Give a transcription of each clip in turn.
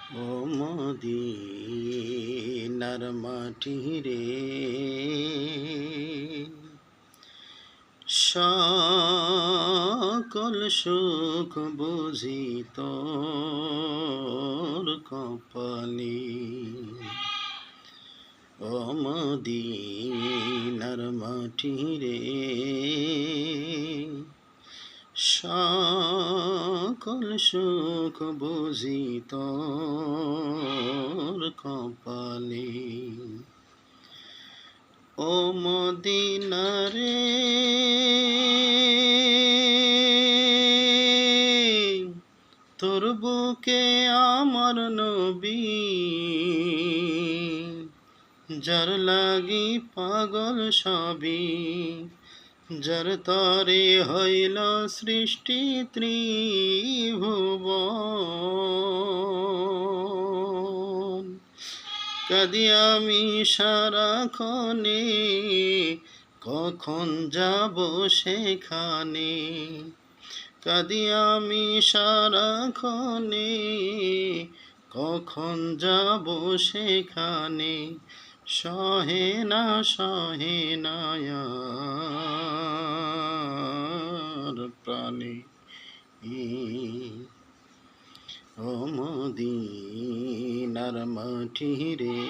ও মদিনার মাটি রে, সকল সুখ বুঝি তোর কপালে। ও মদিনার মাটি রে, সকল সুখ বুঝি তোর কপালে। ও মদিনা রে, তোর বুকে আমার নবী, যার লাগি পাগল সবই, যার তরে হইল সৃষ্টি ত্রিভুবন। কাঁদি আমি সারাক্ষণে, কখন যাব সেখানে। কাঁদি আমি সারাক্ষণে, কখন যাব সেখানে। সহে না আর প্রাণে। ও মদিনার মাটি রে,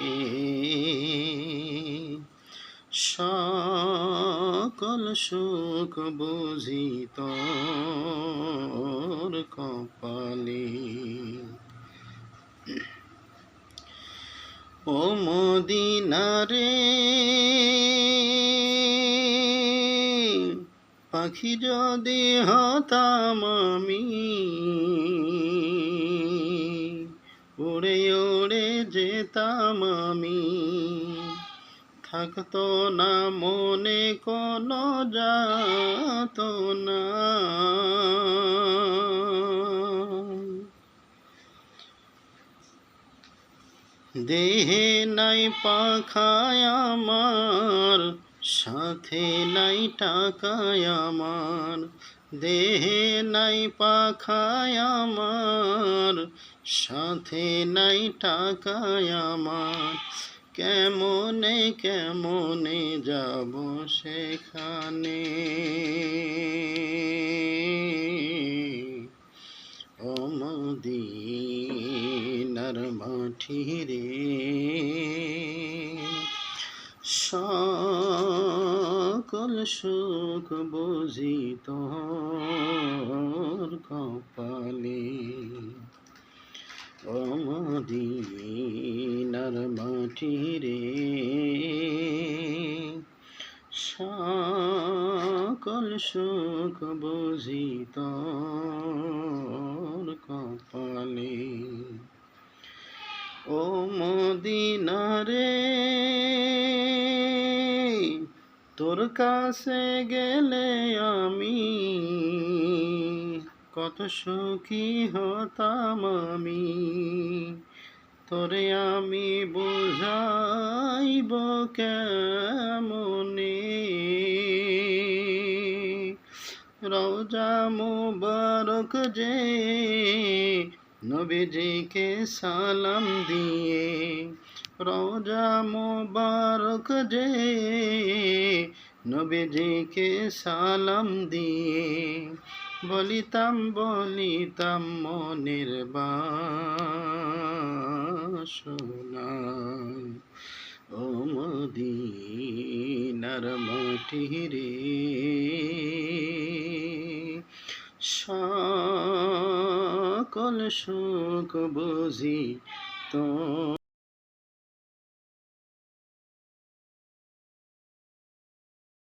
সকল সুখ বুঝি তোর কপালে। ও মদিনা রে, পাখি যদি হতাম আমি, উড়ে উড়ে যেতাম আমি। থাকতো না মনে কোনো যাতনা। দেহে নাই পাখায় আমার, সাথে নাই টাকায় আমার। দেহে নাই পাখায় আমার, সাথে নাই টাকায় আমার। কেমনে কেমনে যাব সেখানে। ও মদিনার মাটি রে, সকল সুখ বুঝি তোর কপালে। ও মদিনার মাটি রে, সকল সুখ বুঝি তোর কপালে। ও মদিনা রে, তোর কাছে গেলে আমি, কত সুখী হতাম আমি। তোরে আমি বুঝাইব কেমনে। রওজা মুবারক যে, নবীজিকে সালাম দিয়ে। রওজা মুবারক যে, নবীজিকে সালাম দিয়ে। বলিতাম বলিতাম মনের বাসনা। ও মদিনার মাটি রে, সকল সুখ বুঝি তো